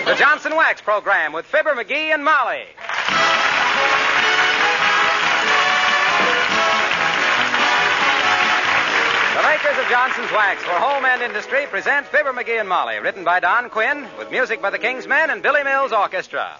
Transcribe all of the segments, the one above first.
The Johnson Wax Program with Fibber McGee and Molly. The makers of Johnson's Wax for home and industry present Fibber McGee and Molly, written by Don Quinn, with music by the King's Men and Billy Mills Orchestra.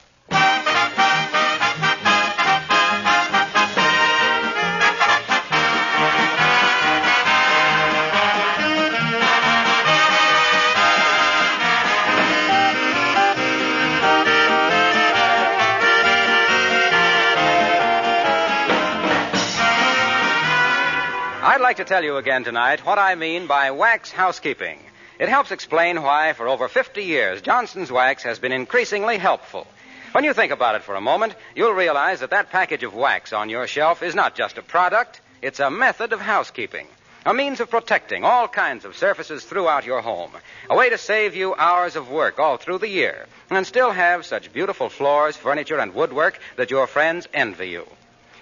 I'd like to tell you again tonight what I mean by wax housekeeping. It helps explain why, for over 50 years, Johnson's Wax has been increasingly helpful. When you think about it for a moment, you'll realize that package of wax on your shelf is not just a product, it's a method of housekeeping, a means of protecting all kinds of surfaces throughout your home, a way to save you hours of work all through the year, and still have such beautiful floors, furniture, and woodwork that your friends envy you.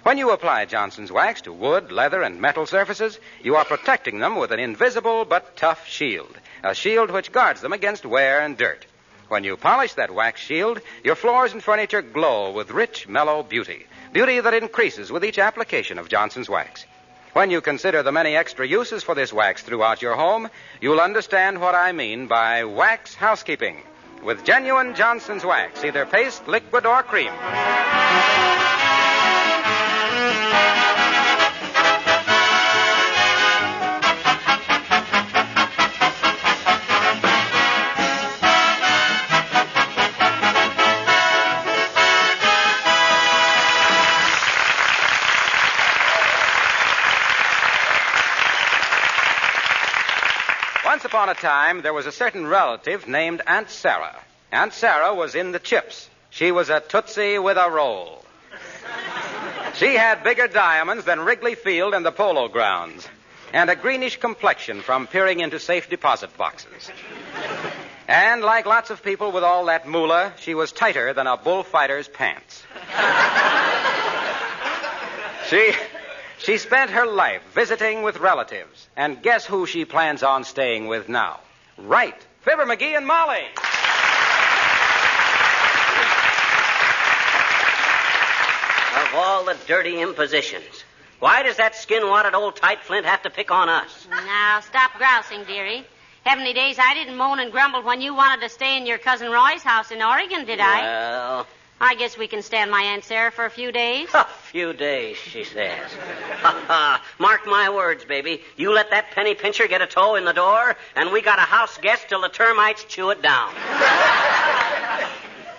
When you apply Johnson's Wax to wood, leather, and metal surfaces, you are protecting them with an invisible but tough shield, a shield which guards them against wear and dirt. When you polish that wax shield, your floors and furniture glow with rich, mellow beauty that increases with each application of Johnson's Wax. When you consider the many extra uses for this wax throughout your home, you'll understand what I mean by wax housekeeping. With genuine Johnson's Wax, either paste, liquid, or cream. Once upon a time, there was a certain relative named Aunt Sarah. Aunt Sarah was in the chips. She was a Tootsie with a roll. She had bigger diamonds than Wrigley Field and the Polo Grounds, and a greenish complexion from peering into safe deposit boxes. And like lots of people with all that moolah, she was tighter than a bullfighter's pants. She spent her life visiting with relatives. And guess who she plans on staying with now? Right, Fibber McGee and Molly. Of all the dirty impositions, why does that skin-wadded old tight flint have to pick on us? Now, stop grousing, dearie. Heavenly days, I didn't moan and grumble when you wanted to stay in your cousin Roy's house in Oregon, did I? Well, I guess we can stand my Aunt Sarah for a few days. a few days, she says. Mark my words, baby. You let that penny pincher get a toe in the door, and we got a house guest till the termites chew it down.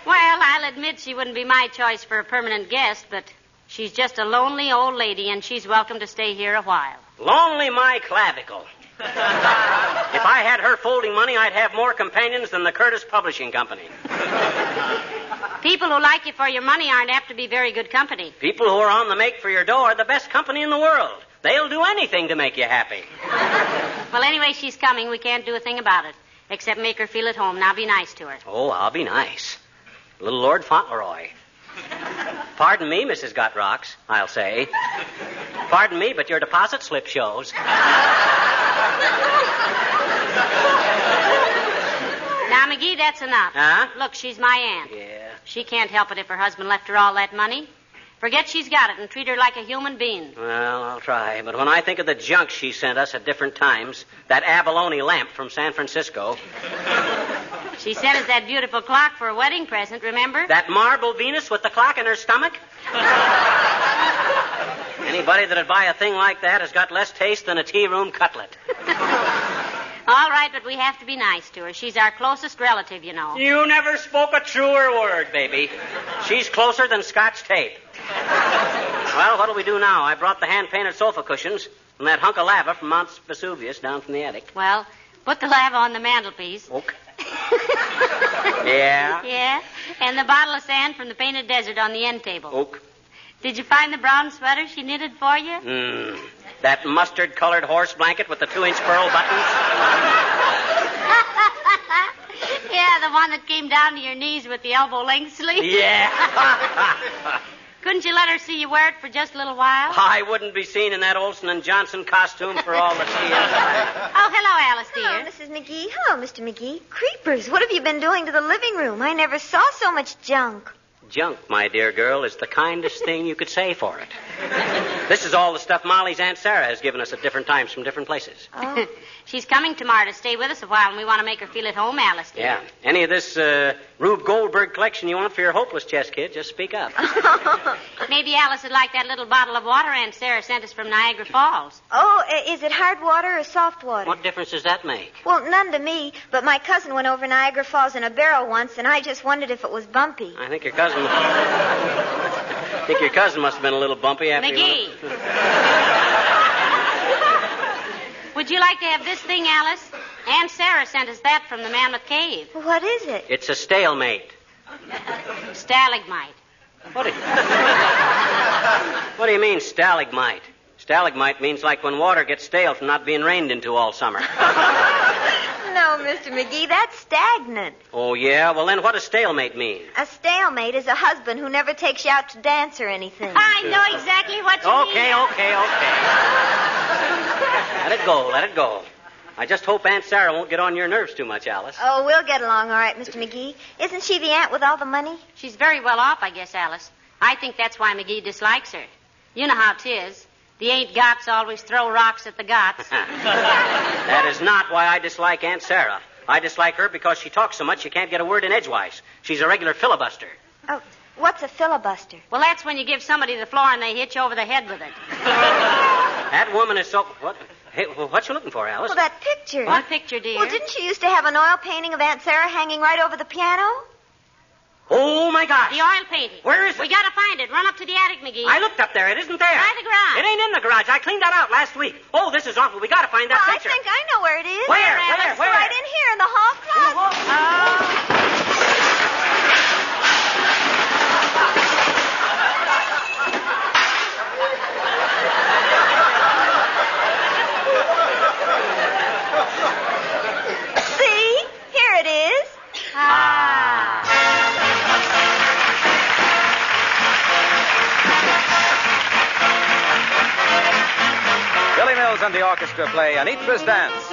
Well, I'll admit she wouldn't be my choice for a permanent guest, but she's just a lonely old lady, and she's welcome to stay here a while. Lonely my clavicle. If I had her folding money, I'd have more companions than the Curtis Publishing Company. People who like you for your money aren't apt to be very good company. People who are on the make for your dough are the best company in the world. They'll do anything to make you happy. Well, anyway, she's coming. We can't do a thing about it, except make her feel at home. Now be nice to her. Oh, I'll be nice. Little Lord Fauntleroy. Pardon me, Mrs. Gutrocks, I'll say. Pardon me, but your deposit slip shows. Now, McGee, that's enough. Huh? Look, she's my aunt. Yeah. She can't help it if her husband left her all that money. Forget she's got it and treat her like a human being. Well, I'll try. But when I think of the junk she sent us at different times, that abalone lamp from San Francisco. She sent us that beautiful clock for a wedding present, remember? That marble Venus with the clock in her stomach. Anybody that'd buy a thing like that has got less taste than a tea-room cutlet. All right, but we have to be nice to her. She's our closest relative, you know. You never spoke a truer word, baby. She's closer than Scotch tape. Well, what'll we do now? I brought the hand-painted sofa cushions and that hunk of lava from Mount Vesuvius down from the attic. Well, put the lava on the mantelpiece. Okay. Yeah? Yeah, and the bottle of sand from the painted desert on the end table. Oak. Did you find the brown sweater she knitted for you? That mustard-colored horse blanket with the 2-inch pearl buttons. Yeah, the one that came down to your knees with the elbow-length sleeve. Yeah. Couldn't you let her see you wear it for just a little while? I wouldn't be seen in that Olsen and Johnson costume for all the sea. Oh, hello, Alice, dear. Hello, Mrs. McGee. Hello, Mr. McGee. Creepers, what have you been doing to the living room? I never saw so much junk. Junk, my dear girl, is the kindest thing you could say for it. This is all the stuff Molly's Aunt Sarah has given us at different times from different places. Oh. She's coming tomorrow to stay with us a while, and we want to make her feel at home, Alice, dear. Yeah. Any of this Rube Goldberg collection you want for your hopeless chest, kid, just speak up. Maybe Alice would like that little bottle of water Aunt Sarah sent us from Niagara Falls. Oh, is it hard water or soft water? What difference does that make? Well, none to me, but my cousin went over Niagara Falls in a barrel once, and I just wondered if it was bumpy. I think your cousin must have been a little bumpy after McGee. Would you like to have this thing, Alice? Aunt Sarah sent us that from the Mammoth Cave. What is it? It's a stalemate. Stalagmite. What do you mean, stalagmite? Stalagmite means like when water gets stale from not being rained into all summer. No, Mr. McGee, that's stagnant. Oh, yeah? Well, then what does stalemate mean? A stalemate is a husband who never takes you out to dance or anything. I know exactly what you mean. Okay. Let it go. I just hope Aunt Sarah won't get on your nerves too much, Alice. Oh, we'll get along all right, Mr. McGee. Isn't she the aunt with all the money? She's very well off, I guess, Alice. I think that's why McGee dislikes her. You know how 'tis. The ain't-gots always throw rocks at the gots. That is not why I dislike Aunt Sarah. I dislike her because she talks so much you can't get a word in edgewise. She's a regular filibuster. Oh, what's a filibuster? Well, that's when you give somebody the floor and they hit you over the head with it. That woman is so... What? Hey, what you looking for, Alice? Well, that picture. What picture, dear? Well, didn't you used to have an oil painting of Aunt Sarah hanging right over the piano? Oh, my gosh. The oil painting. Where is it? We gotta find it. Run up to the attic, McGee. I looked up there. It isn't there. Try the garage. It ain't in the garage. I cleaned that out last week. Oh, this is awful. We gotta find that Well, picture. I think I know where it is. Where? Alice? Where? Right in here in the hall closet. See? Here it is. Billy Mills and the orchestra play Anitra's Dance.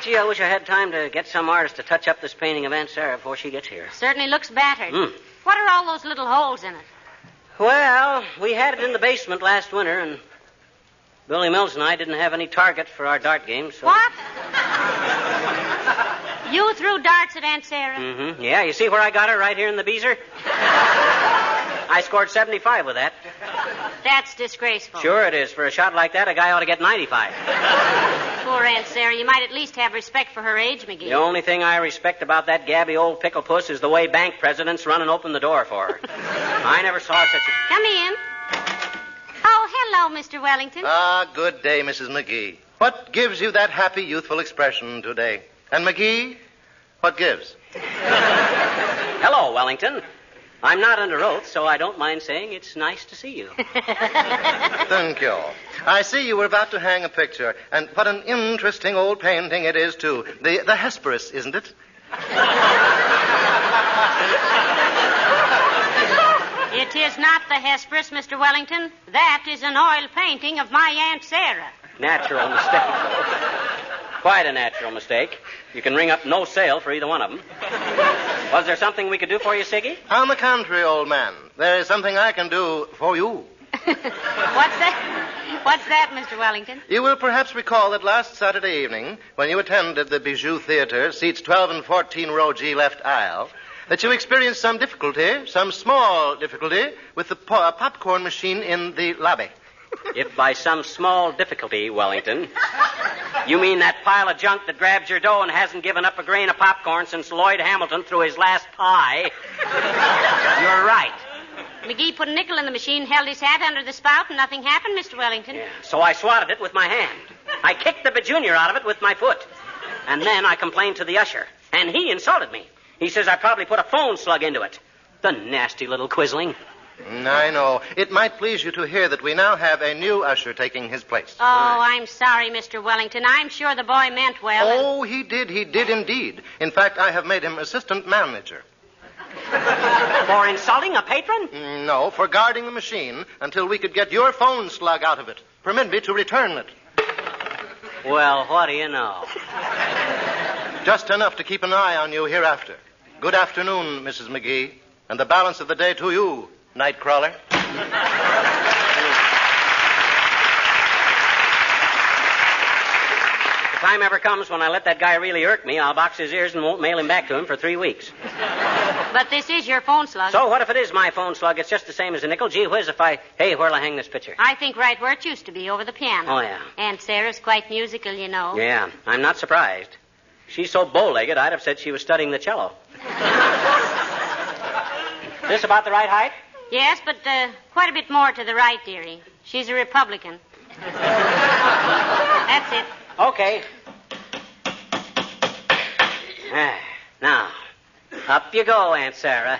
Gee, I wish I had time to get some artist to touch up this painting of Aunt Sarah before she gets here. Certainly looks battered. What are all those little holes in it? Well, we had it in the basement last winter, and Billy Mills and I didn't have any target for our dart game, so... What? You threw darts at Aunt Sarah? Mm-hmm. Yeah, you see where I got her? Right here in the beezer? I scored 75 with that. That's disgraceful. Sure it is. For a shot like that, a guy ought to get 95. Poor Aunt Sarah. You might at least have respect for her age, McGee. The only thing I respect about that gabby old pickle puss is the way bank presidents run and open the door for her. I never saw such a... Come in. Oh, hello, Mr. Wellington. Ah, good day, Mrs. McGee. What gives you that happy, youthful expression today? And McGee, what gives? Hello, Wellington. I'm not under oath, so I don't mind saying it's nice to see you. Thank you. I see you were about to hang a picture, and what an interesting old painting it is, too. The Hesperus, isn't it? It is not the Hesperus, Mr. Wellington. That is an oil painting of my Aunt Sarah. Natural mistake. Quite a natural mistake. You can ring up no sale for either one of them. Was there something we could do for you, Siggy? On the contrary, old man, there is something I can do for you. What's that? What's that, Mr. Wellington? You will perhaps recall that last Saturday evening, when you attended the Bijou Theater, seats 12 and 14, row G, left aisle, that you experienced some difficulty, some small difficulty, with the popcorn machine in the lobby. If by some small difficulty, Wellington, you mean that pile of junk that grabs your dough and hasn't given up a grain of popcorn since Lloyd Hamilton threw his last pie, you're right. McGee put a nickel in the machine, held his hat under the spout, and nothing happened, Mr. Wellington. Yeah, so I swatted it with my hand. I kicked the bajunior out of it with my foot. And then I complained to the usher, and he insulted me. He says I probably put a phone slug into it. The nasty little quisling. I know. It might please you to hear that we now have a new usher taking his place. Oh, I'm sorry, Mr. Wellington. I'm sure the boy meant well. Oh, he did indeed. In fact, I have made him assistant manager. For insulting a patron? No, for guarding the machine until we could get your phone slug out of it. Permit me to return it. Well, what do you know? Just enough to keep an eye on you hereafter. Good afternoon, Mrs. McGee, and the balance of the day to you, Nightcrawler. If the time ever comes when I let that guy really irk me, I'll box his ears and won't mail him back to him for 3 weeks. But this is your phone slug. So what if it is my phone slug? It's just the same as a nickel. Gee whiz, Hey, where'll I hang this picture? I think right where it used to be, over the piano. Oh, yeah. Aunt Sarah's quite musical, you know. Yeah, I'm not surprised. She's so bow-legged, I'd have said she was studying the cello. This about the right height? Yes, but quite a bit more to the right, dearie. She's a Republican. That's it. Okay. Now, up you go, Aunt Sarah.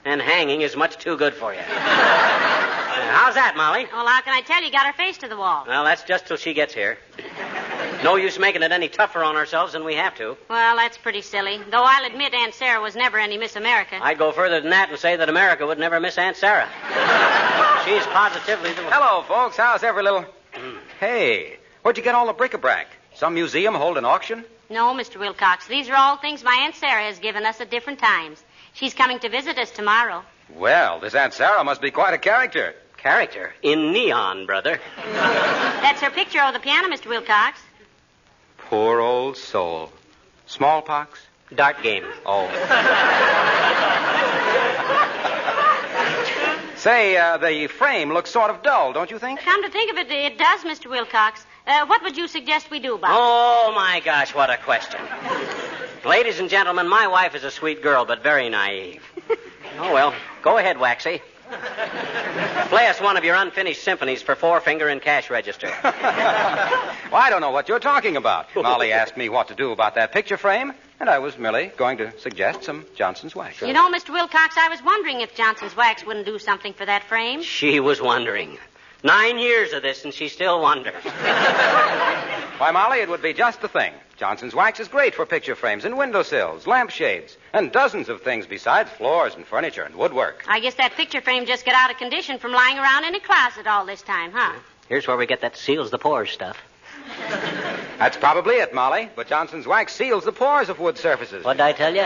And hanging is much too good for you. How's that, Molly? Well, how can I tell? You got her face to the wall. Well, that's just till she gets here. No use making it any tougher on ourselves than we have to. Well, that's pretty silly. Though I'll admit Aunt Sarah was never any Miss America. I'd go further than that and say that America would never miss Aunt Sarah. She's positively the... Hello, folks. How's every little... Hey, where'd you get all the bric-a-brac? Some museum hold an auction? No, Mr. Wilcox. These are all things my Aunt Sarah has given us at different times. She's coming to visit us tomorrow. Well, this Aunt Sarah must be quite a character. Character? In neon, brother. That's her picture over the piano, Mr. Wilcox. Poor old soul. Smallpox? Dart game. Oh. Say, the frame looks sort of dull, don't you think? Come to think of it, it does, Mr. Wilcox. What would you suggest we do about it? Oh, my gosh, what a question. Ladies and gentlemen, my wife is a sweet girl, but very naive. Oh, well, go ahead, Waxy. Play us one of your unfinished symphonies for four-finger and cash register. Well, I don't know what you're talking about. Molly asked me what to do about that picture frame, and I was merely going to suggest some Johnson's wax. You know, Mr. Wilcox, I was wondering if Johnson's wax wouldn't do something for that frame. She was wondering. 9 years of this, and she still wonders. Why, Molly, it would be just the thing. Johnson's wax is great for picture frames and windowsills, lampshades, and dozens of things besides floors and furniture and woodwork. I guess that picture frame just got out of condition from lying around in a closet all this time, huh? Here's where we get that seals the pores stuff. That's probably it, Molly. But Johnson's wax seals the pores of wood surfaces. What'd I tell you?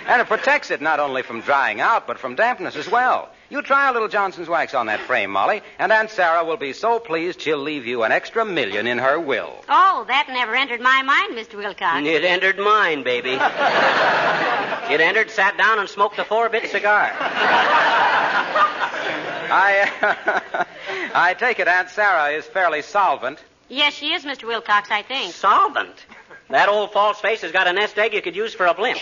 And it protects it not only from drying out, but from dampness as well. You try a little Johnson's wax on that frame, Molly, and Aunt Sarah will be so pleased she'll leave you an extra $1 million in her will. Oh, that never entered my mind, Mr. Wilcox. It entered mine, baby. It entered, sat down, and smoked a 4-bit cigar. I take it Aunt Sarah is fairly solvent. Yes, she is, Mr. Wilcox, I think. Solvent? That old false face has got a nest egg you could use for a blimp.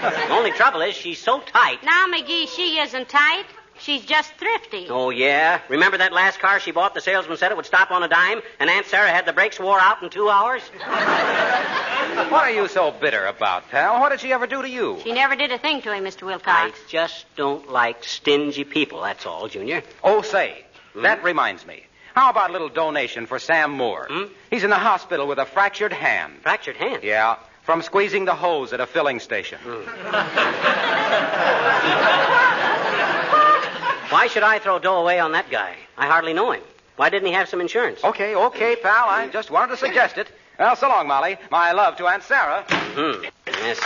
The only trouble is she's so tight. Now, McGee, she isn't tight. She's just thrifty. Oh, yeah? Remember that last car she bought? The salesman said it would stop on a dime, and Aunt Sarah had the brakes wore out in 2 hours? What are you so bitter about, pal? What did she ever do to you? She never did a thing to him, Mr. I Wilcox. just don't like stingy people, that's all, Junior. Oh, say, that reminds me. How about a little donation for Sam Moore? He's in the hospital with a fractured hand. Fractured hand? Yeah, from squeezing the hose at a filling station. Why should I throw dough away on that guy? I hardly know him. Why didn't he have some insurance? Okay, pal. I just wanted to suggest it. Well, so long, Molly. My love to Aunt Sarah. Yes, sir. Yes,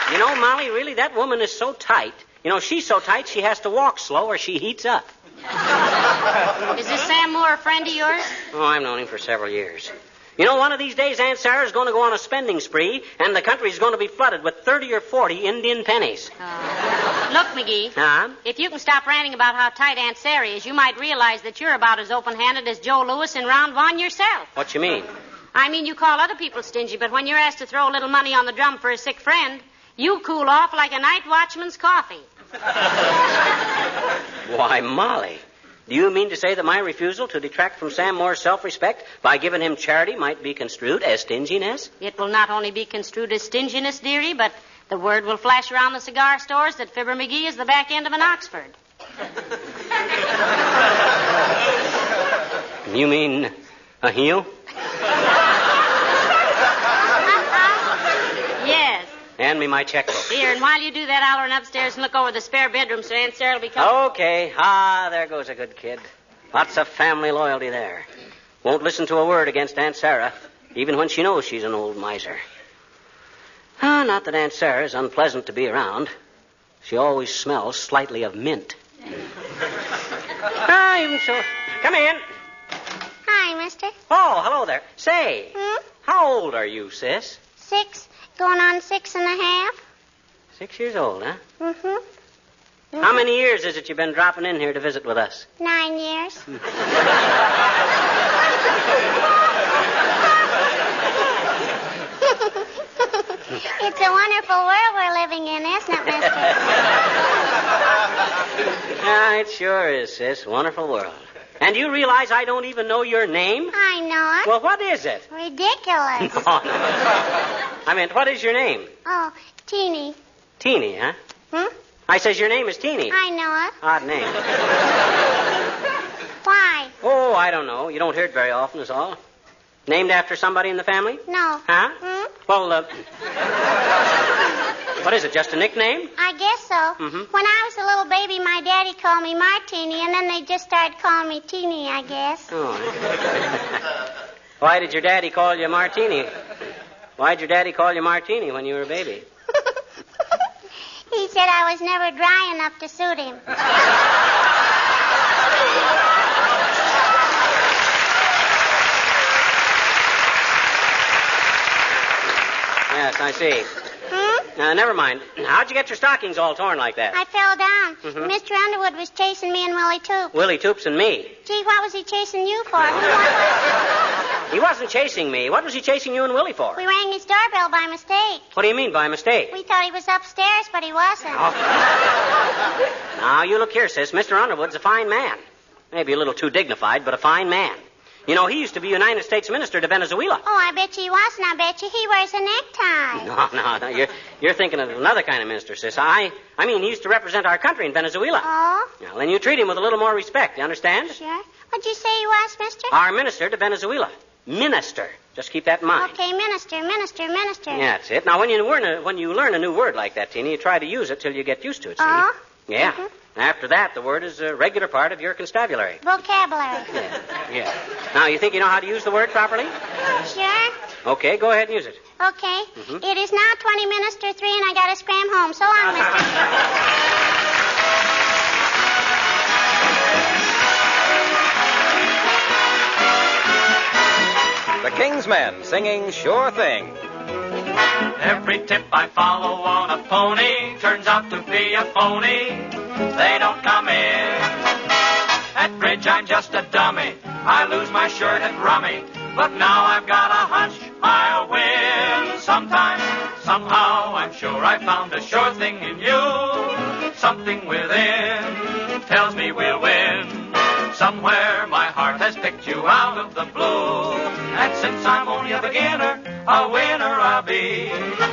sir. You know, Molly, really, that woman is so tight. You know, she's so tight she has to walk slow or she heats up. Is this Sam Moore a friend of yours? Oh, I've known him for several years. You know, one of these days, Aunt Sarah's going to go on a spending spree, and the country's going to be flooded with 30 or 40 Indian pennies. Look, McGee. Huh? If you can stop ranting about how tight Aunt Sarah is, you might realize that you're about as open-handed as Joe Louis in Round One yourself. What you mean? I mean, you call other people stingy, but when you're asked to throw a little money on the drum for a sick friend, you cool off like a night watchman's coffee. Why, Molly, do you mean to say that my refusal to detract from Sam Moore's self-respect by giving him charity might be construed as stinginess? It will not only be construed as stinginess, dearie, but the word will flash around the cigar stores that Fibber McGee is the back end of an Oxford. You mean a heel? Yes. Hand me my checkbook. Here, and while you do that, I'll run upstairs and look over the spare bedroom so Aunt Sarah will be coming. Okay. There goes a good kid. Lots of family loyalty there. Won't listen to a word against Aunt Sarah, even when she knows she's an old miser. Not that Aunt Sarah is unpleasant to be around. She always smells slightly of mint. Even so. Come in. Hi, mister. Oh, hello there. Say, how old are you, sis? 6, going on 6.5. 6 years old, huh? Mm-hmm. How many years is it you've been dropping in here to visit with us? 9 years. It's a wonderful world we're living in, isn't it, mister? It sure is, sis. Wonderful world. And you realize I don't even know your name? I know it. Well, what is it? Ridiculous. No. I meant, what is your name? Oh, Teeny. Teeny, huh? I says your name is Teeny. I know it. Odd name. Why? Oh, I don't know. You don't hear it very often, is all. Named after somebody in the family? No. Huh? Well, what is it, just a nickname? I guess so. When I was a little baby, my daddy called me Martini, and then they just started calling me Teeny, I guess. Oh. Why did your daddy call you Martini? Why'd your daddy call you Martini when you were a baby? He said I was never dry enough to suit him. Yes, I see. Never mind. How'd you get your stockings all torn like that? I fell down. Mr. Underwood was chasing me and Willie Toops. Willie Toops and me. Gee, what was he chasing you for? He wasn't chasing me. What was he chasing you and Willie for? We rang his doorbell by mistake. What do you mean by mistake? We thought he was upstairs, but he wasn't. Now, you look here, sis. Mr. Underwood's a fine man. Maybe a little too dignified, but a fine man. You know, he used to be United States Minister to Venezuela. Oh, I bet you he wasn't. I bet you he wears a necktie. No. You're thinking of another kind of minister, sis. I mean, he used to represent our country in Venezuela. Oh? Now, then you treat him with a little more respect, you understand? Sure. What'd you say he was, mister? Our minister to Venezuela. Minister. Just keep that in mind. Okay, minister. Yeah, that's it. Now, when you learn a new word like that, Tina, you try to use it till you get used to it, see? Oh? Yeah. After that, the word is a regular part of your constabulary. Vocabulary. Yeah. Now, you think you know how to use the word properly? Sure. Okay, go ahead and use it. Okay. It is now 20 minutes to 3, and I got to scram home. So long, mister. The King's Men singing Sure Thing. Every tip I follow on a pony turns out to be a phony. They don't come in. At bridge, I'm just a dummy. I lose my shirt at rummy. But now I've got a hunch I'll win. Sometime, somehow, I'm sure I found a sure thing in you. Something within tells me we'll win. Somewhere my heart has picked you out of the blue. And since I'm only a beginner, a winner I'll be.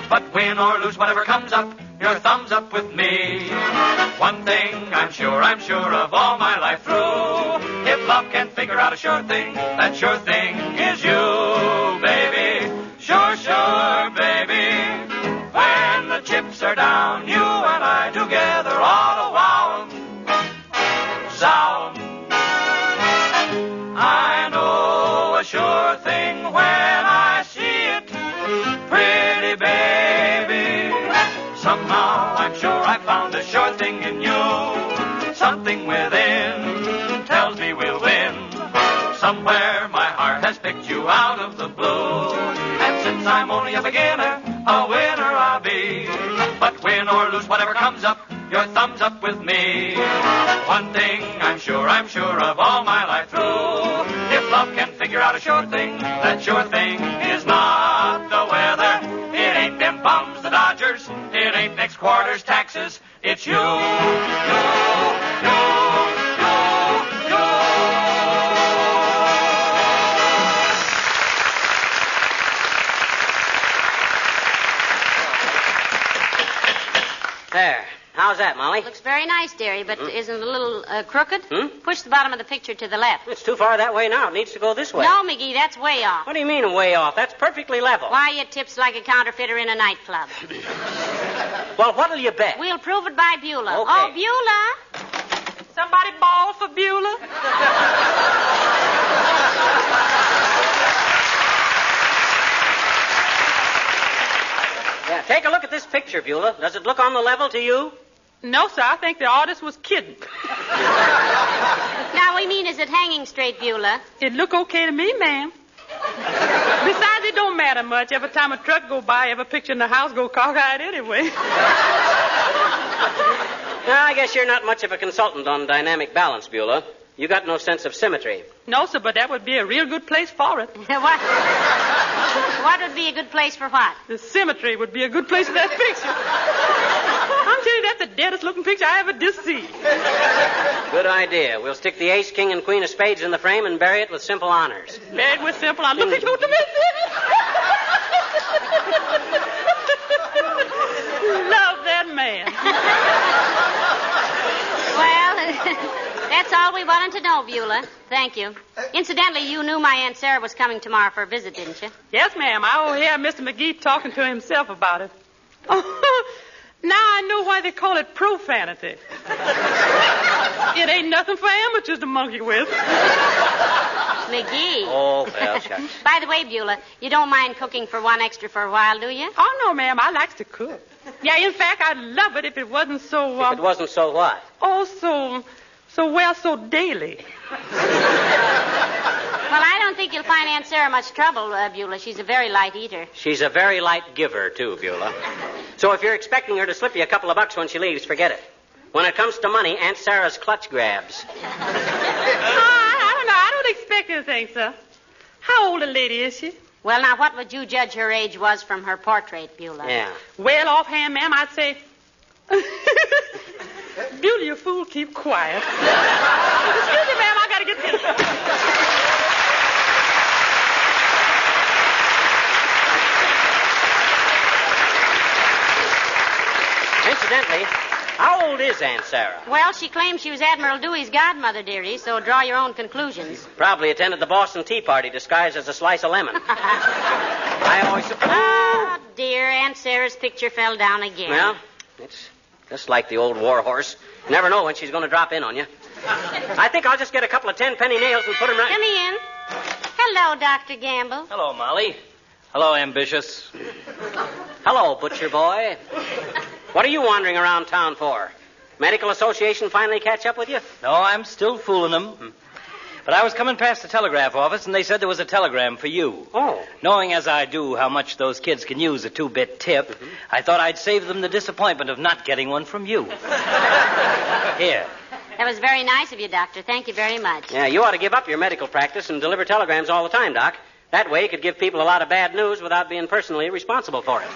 But win or lose, whatever comes up, your thumb's up with me. One thing I'm sure of all my life through. If love can figure out a sure thing, that sure thing is you, baby. Sure, sure, baby. When the chips are down, you and I together ought to wow 'em, zow 'em. I know a sure thing when I see it, pretty baby. Somehow I'm sure I found a sure thing in you. Something within tells me we'll win. Somewhere my heart has picked you out of the blue. And since I'm only a beginner, a winner I'll be. But win or lose, whatever comes up, your thumb's up with me. One thing I'm sure of all my life through. If love can figure out a sure thing, that sure thing is not the weather. It ain't them bums, the Dodgers. It ain't next quarter's taxes. It's you, you. There. How's that, Molly? Looks very nice, dearie, but isn't it a little crooked? Push the bottom of the picture to the left. It's too far that way now. It needs to go this way. No, McGee, that's way off. What do you mean way off? That's perfectly level. Why, you tips like a counterfeiter in a nightclub. Well, what'll you bet? We'll prove it by Beulah. Okay. Oh, Beulah. Somebody bawl for Beulah? Yeah, take a look at this picture, Beulah. Does it look on the level to you? No, sir. I think the artist was kidding. Now, we mean, is it hanging straight, Beulah? It look okay to me, ma'am. Besides, it don't matter much. Every time a truck go by, every picture in the house go cockeyed anyway. Now, I guess you're not much of a consultant on dynamic balance, Beulah. You got no sense of symmetry. No, sir, but that would be a real good place for it. What? What would be a good place for what? The symmetry would be a good place for that picture. I'm telling you, that's the deadest-looking picture I ever did see. Good idea. We'll stick the ace, king, and queen of spades in the frame and bury it with simple honors. Bury it with simple honors. Look at you, love that man. Well, that's all we wanted to know, Beulah. Thank you. Incidentally, you knew my Aunt Sarah was coming tomorrow for a visit, didn't you? Yes, ma'am. I overhear Mr. McGee talking to himself about it. Oh, now I know why they call it profanity. It ain't nothing for amateurs to monkey with. McGee. Oh, well, shucks. By the way, Beulah, you don't mind cooking for one extra for a while, do you? Oh, no, ma'am. I likes to cook. Yeah, in fact, I'd love it if it wasn't so... If it wasn't so what? Oh, so daily. Well, I don't think you'll find Aunt Sarah much trouble, Beulah. She's a very light eater. She's a very light giver, too, Beulah. So if you're expecting her to slip you a couple of bucks when she leaves, forget it. When it comes to money, Aunt Sarah's clutch grabs. I don't know. I don't expect anything, sir. How old a lady is she? Well, now, what would you judge her age was from her portrait, Beulah? Yeah. Well, offhand, ma'am, I'd say... Beulah, you fool, keep quiet. Excuse me, ma'am, I gotta get this. Incidentally, how old is Aunt Sarah? Well, she claims she was Admiral Dewey's godmother, dearie, so draw your own conclusions. Probably attended the Boston Tea Party disguised as a slice of lemon. I always suppose... Oh, dear, Aunt Sarah's picture fell down again. Well, it's just like the old war horse. You never know when she's going to drop in on you. I think I'll just get a couple of 10-penny nails and put them right... Come in. Hello, Dr. Gamble. Hello, Molly. Hello, Ambitious. Hello, butcher boy. What are you wandering around town for? Medical Association finally catch up with you? No, I'm still fooling them. But I was coming past the telegraph office, and they said there was a telegram for you. Oh. Knowing as I do how much those kids can use a 2-bit tip, I thought I'd save them the disappointment of not getting one from you. Here. That was very nice of you, Doctor. Thank you very much. Yeah, you ought to give up your medical practice and deliver telegrams all the time, Doc. That way you could give people a lot of bad news without being personally responsible for it.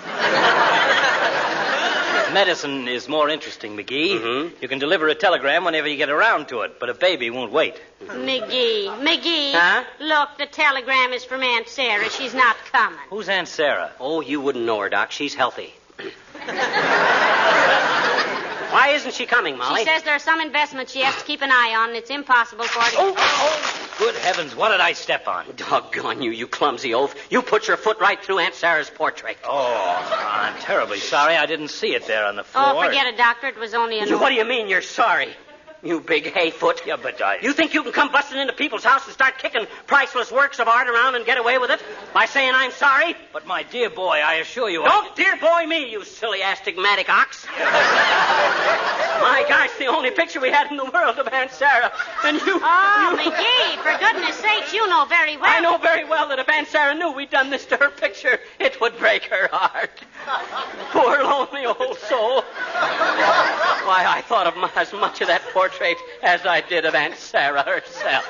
Medicine is more interesting, McGee. Mm-hmm. You can deliver a telegram whenever you get around to it, but a baby won't wait. McGee. Huh? Look, the telegram is from Aunt Sarah. She's not coming. Who's Aunt Sarah? Oh, you wouldn't know her, Doc. She's healthy. Why isn't she coming, Molly? She says there are some investments she has to keep an eye on, and it's impossible for her to... Oh, good heavens, what did I step on? Doggone you, you clumsy oaf. You put your foot right through Aunt Sarah's portrait. Oh, I'm terribly sorry. I didn't see it there on the floor. Oh, forget it, Doctor. It was only a... What do you mean you're sorry? You big hayfoot. Yeah, but I... You think you can come busting into people's house and start kicking priceless works of art around and get away with it by saying I'm sorry? But my dear boy, I assure you... Don't dear boy me, you silly astigmatic ox. My gosh, the only picture we had in the world of Aunt Sarah. And you... Oh, McGee, for goodness sakes, you know very well. I know very well that if Aunt Sarah knew we'd done this to her picture, it would break her heart. Poor lonely old soul. Why, I thought of as much of that portrait as I did of Aunt Sarah herself.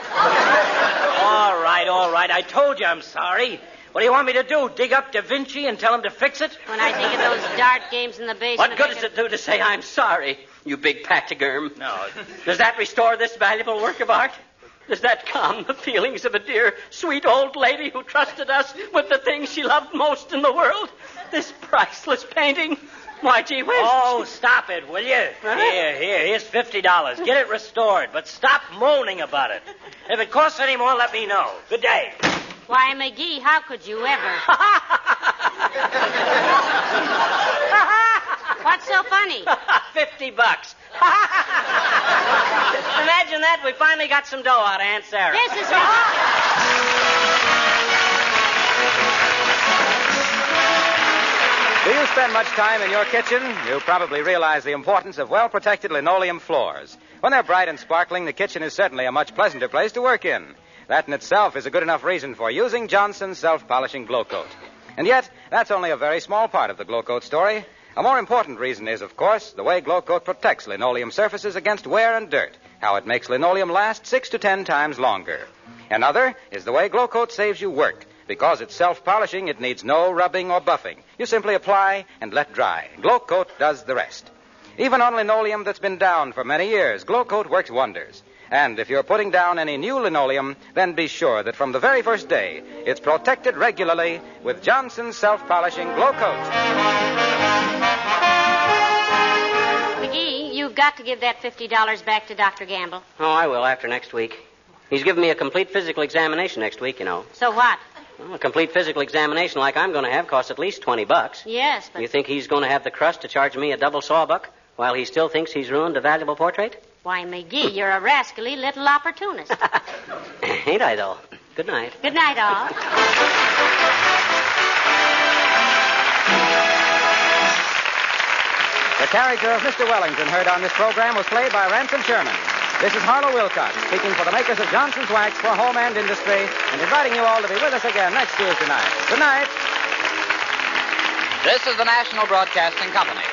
All right. I told you I'm sorry. What do you want me to do? Dig up Da Vinci and tell him to fix it? When I think of those dart games in the basement... What good does it do to say I'm sorry, you big pachyderm? No. Does that restore this valuable work of art? Does that calm the feelings of a dear, sweet old lady who trusted us with the things she loved most in the world? This priceless painting? Why, gee whiz. Oh, stop it, will you? Huh? Here's $50. Get it restored, but stop moaning about it. If it costs any more, let me know. Good day. Why, McGee, how could you ever? What's so funny? $50. Imagine that. We finally got some dough out of Aunt Sarah. This is ridiculous. Do you spend much time in your kitchen? You probably realize the importance of well-protected linoleum floors. When they're bright and sparkling, the kitchen is certainly a much pleasanter place to work in. That in itself is a good enough reason for using Johnson's self-polishing glow coat. And yet, that's only a very small part of the glow coat story. A more important reason is, of course, the way glow coat protects linoleum surfaces against wear and dirt, how it makes linoleum last 6 to 10 times longer. Another is the way glow coat saves you work. Because it's self-polishing, it needs no rubbing or buffing. You simply apply and let dry. Glow Coat does the rest. Even on linoleum that's been down for many years, Glow Coat works wonders. And if you're putting down any new linoleum, then be sure that from the very first day, it's protected regularly with Johnson's self-polishing Glow Coat. McGee, you've got to give that $50 back to Dr. Gamble. Oh, I will after next week. He's giving me a complete physical examination next week, you know. So what? Well, a complete physical examination like I'm going to have costs at least $20. Yes, but... You think he's going to have the crust to charge me a double sawbuck while he still thinks he's ruined a valuable portrait? Why, McGee, you're a rascally little opportunist. Ain't I, though? Good night. Good night, all. The character of Mr. Wellington heard on this program was played by Ransom Sherman. This is Harlow Wilcox, speaking for the makers of Johnson's Wax for Home and Industry, and inviting you all to be with us again next Tuesday night. Good night. This is the National Broadcasting Company.